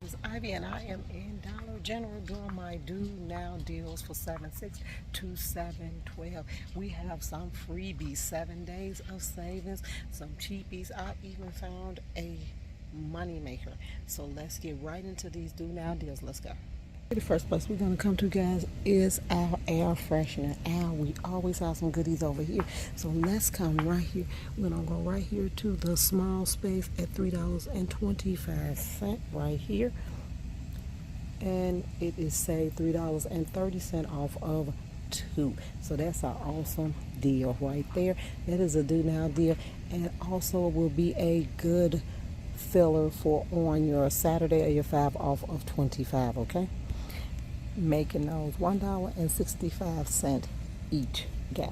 It's Ivy and I am in Dollar General doing my do now deals for 7/6 to 7/12. We have some freebies, 7 days of savings, some cheapies. I even found a money maker. So let's get right into these do now deals. Let's go. The first place we're going to come to, guys, is our air freshener. We always have some goodies over here. So let's come right here. We're going to go right here to the small space at $3.25 right here. And it is saved $3.30 off of 2. So that's an awesome deal right there. That is a do now deal. And also will be a good filler for on your Saturday or your 5 off of 25, okay? Making those $1.65 each, guys.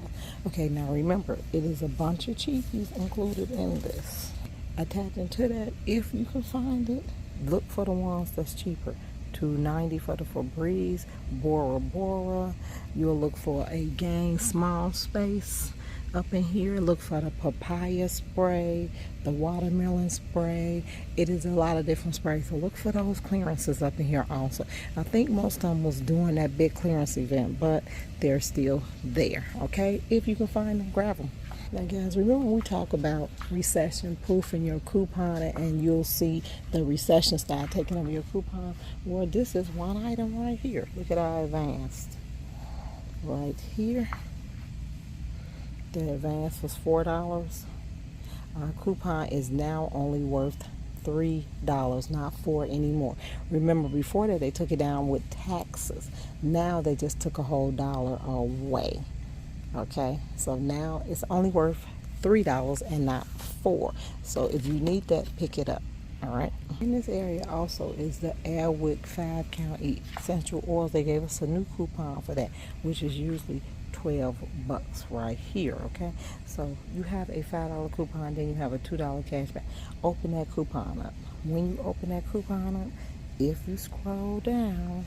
Okay, now remember, it is a bunch of cheapies included in this. Attaching to that, if you can find it, look for the ones that's cheaper. $2.90 for the Febreze, Bora Bora. You'll look for a Gain small space up in here. Look for the papaya spray, the watermelon spray. It is a lot of different sprays, so look for those clearances up in here also. I think most of them was doing that big clearance event, but they're still there, okay? If you can find them, grab them. Now, guys, remember when we talk about recession proofing your coupon and you'll see the recession style taking over your coupon? Well, this is one item right here. Look at our advanced right here. The advance was $4. Our coupon is now only worth $3, not $4 anymore. Remember, before that they took it down with taxes. Now they just took a whole dollar away. Okay, so now it's only worth $3 and not $4. So if you need that, pick it up. All right. In this area also is the Airwick 5 count essential oils. They gave us a new coupon for that, which is usually $12 right here. Okay, so you have a $5 coupon, then you have a $2 cash back. Open that coupon up. When you open that coupon up, if you scroll down,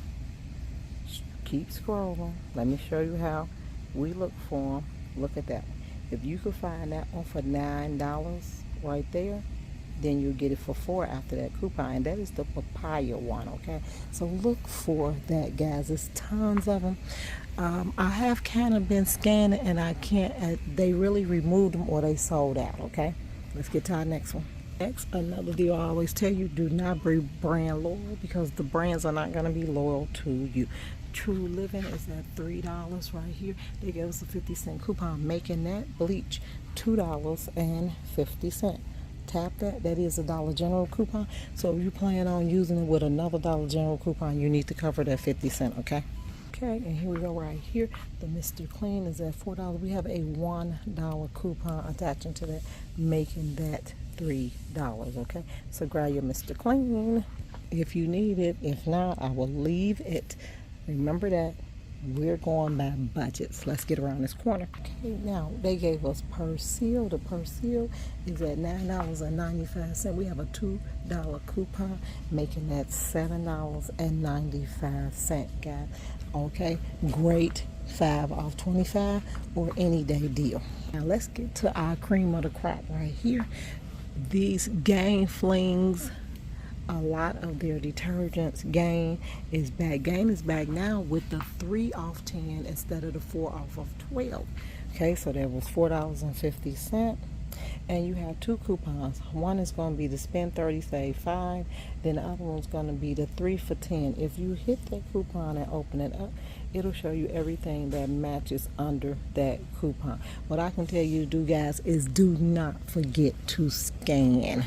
keep scrolling. Let me show you how we look for them. Look at that one. If you could find that one for $9 right there, then you'll get it for $4 after that coupon, and that is the papaya one. Okay, so look for that, guys. There's tons of them. I have kind of been scanning and I can't, they really removed them or they sold out. Okay, let's get to our next one. Next, another deal I always tell you, do not be brand loyal, because the brands are not going to be loyal to you. True Living is at $3 right here. They gave us a 50-cent coupon, making that bleach $2.50. Tap that. That is a Dollar General coupon. So if you plan on using it with another Dollar General coupon, you need to cover that 50 cent, okay? Okay, and here we go right here. The Mr. Clean is at $4. We have a $1 coupon attaching to that, making that $3, okay? So grab your Mr. Clean if you need it. If not, I will leave it. Remember that we're going by budgets. Let's get around this corner. Okay, now they gave us Persil. The Persil is at $9.95. We have a $2 coupon, making that $7.95, guys. Okay, great 5 off 25 or any day deal. Now let's get to our cream of the crop right here. These Gain flings. A lot of their detergents. Gain is back. Gain is back now with the 3 off 10 instead of the 4 off of 12. Okay, so that was $4.50. And you have 2 coupons. One is going to be the spend 30, save 5. Then the other one's going to be the 3 for 10. If you hit that coupon and open it up, it'll show you everything that matches under that coupon. What I can tell you to do, guys, is do not forget to scan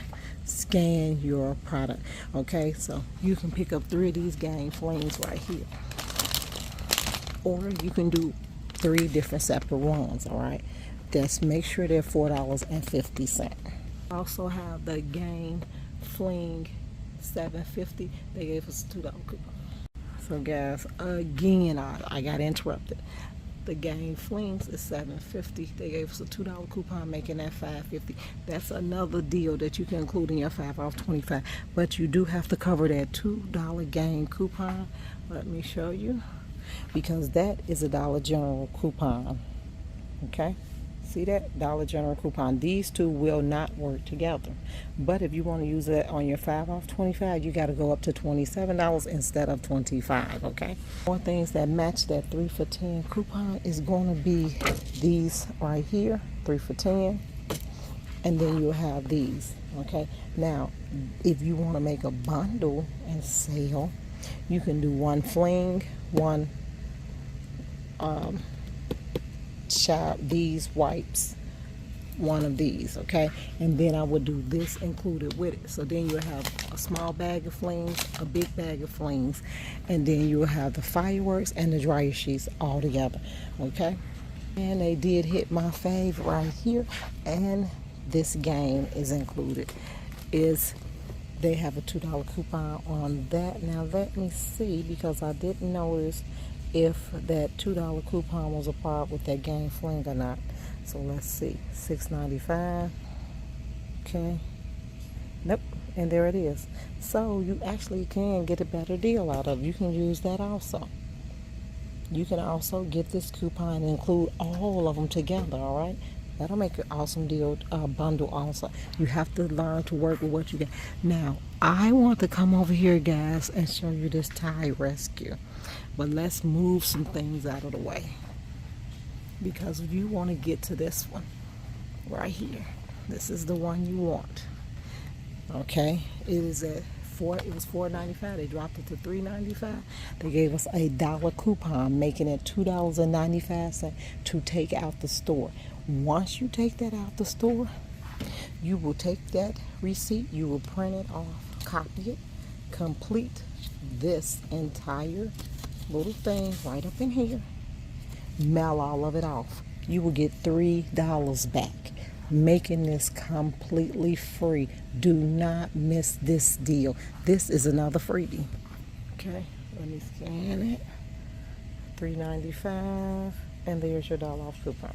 your product. Okay, so you can pick up 3 of these Gain flings right here, or you can do 3 different separate ones. All right, just make sure they're $4.50. Also have the Gain fling $7.50. They gave us a $2 coupon. So guys, again, I got interrupted. The Gain flings is $7.50. They gave us a $2 coupon, making that $5.50. That's another deal that you can include in your 5 off 25. But you do have to cover that $2 Gain coupon. Let me show you, because that is a Dollar General coupon. Okay, See that? Dollar General coupon. These two will not work together. But if you want to use it on your 5 off 25, you got to go up to $27 instead of $25, okay? More things that match that 3 for $10 coupon is going to be these right here, 3 for $10. And then you'll have these, okay? Now, if you want to make a bundle and sale, you can do one fling, one these wipes, one of these, okay? And then I would do this included with it. So then you'll have a small bag of flings, a big bag of flings, and then you'll have the fireworks and the dryer sheets all together, okay? And they did hit my fave right here, and this game is included. They have a $2 coupon on that. Now let me see, because I didn't notice if that $2 coupon was apart with that game fling or not. So let's see, $6.95. Okay, nope, and there it is. So you actually can get a better deal out of it. You can use that also. You can also get this coupon and include all of them together, all right? That'll make an awesome deal, bundle also. You have to learn to work with what you get. Now, I want to come over here, guys, and show you this tie rescue. But let's move some things out of the way, because you want to get to this one right here. This is the one you want. Okay, it was $4.95. They dropped it to $3.95. They gave us a $1 coupon, making it $2.95 to take out the store. Once you take that out the store, you will take that receipt, you will print it off, copy it, complete this entire little thing right up in here, mail all of it off. You will get $3 back, making this completely free. Do not miss this deal. This is another freebie. Okay, let me scan it. $3.95, and there's your $1 off coupon.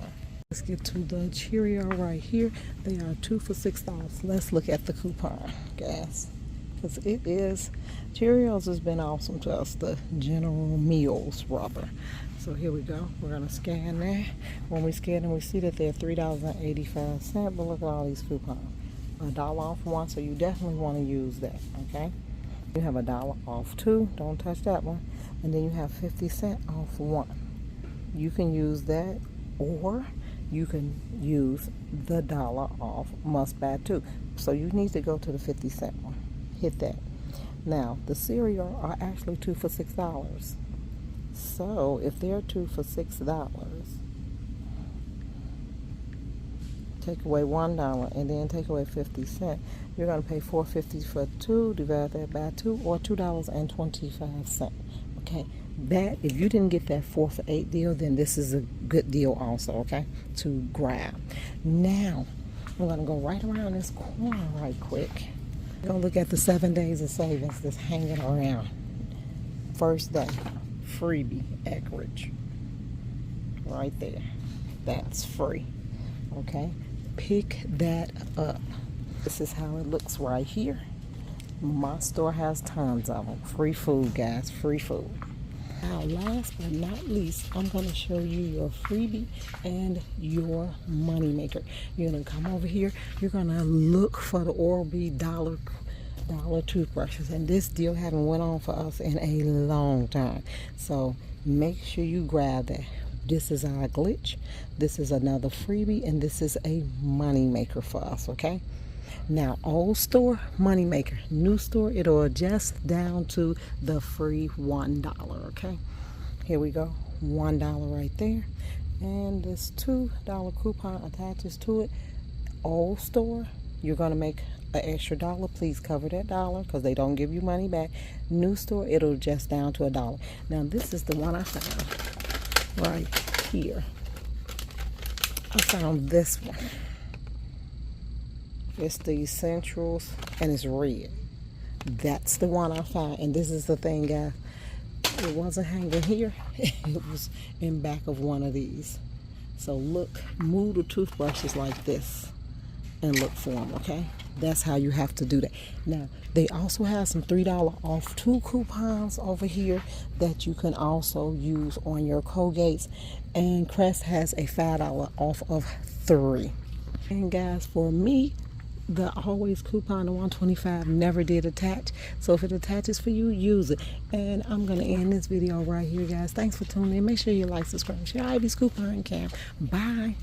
Let's get to the Cheerio right here. They are 2 for $6. Let's look at the coupon, guys, because it is, Cheerios has been awesome to us, the General Meals, rather. So here we go. We're going to scan that. When we scan them, we see that they're $3.85. But look at all these coupons. $1 off one, so you definitely want to use that, okay? You have $1 off two. Don't touch that one. And then you have 50 cents off one. You can use that, or you can use the $1 off must buy two. So you need to go to the 50 cent one. Hit that. Now, the cereal are actually 2 for $6. So if they're 2 for $6, take away $1 and then take away 50 cents, you're going to pay $4.50 for two. Divide that by two, or $2.25. Okay, that, if you didn't get that 4 for $8 deal, then this is a good deal also, okay, to grab. Now I'm going to go right around this corner right quick. We're going to look at the 7 days of savings that's hanging around. First day, freebie acreage right there. That's free. Okay, pick that up. This is how it looks right here. My store has tons of them. Free food, guys, free food. Now, last but not least, I'm going to show you your freebie and your money maker. You're going to come over here. You're going to look for the Oral-B dollar toothbrushes, and this deal haven't went on for us in a long time, so make sure you grab that. This is our glitch, this is another freebie, and this is a money maker for us. Okay, now old store money maker, new store it'll adjust down to the free $1. Okay, here we go, $1 right there, and this $2 coupon attaches to it. Old store, you're going to make an extra $1. Please cover that $1 because they don't give you money back. New store, it'll adjust down to $1. Now this is the one I found right here. I found this one. It's the Essentials, and it's red. That's the one I found, and this is the thing, guys. It wasn't hanging here. It was in back of one of these. So look, move the toothbrushes like this, and look for them, okay? That's how you have to do that. Now, they also have some $3 off 2 coupons over here that you can also use on your Colgates. And Crest has a $5 off of 3. And guys, for me, the always coupon, the 125, never did attach. So if it attaches for you, use it. And I'm going to end this video right here, guys. Thanks for tuning in. Make sure you like, subscribe, share Ivy's Coupon Cam. Bye.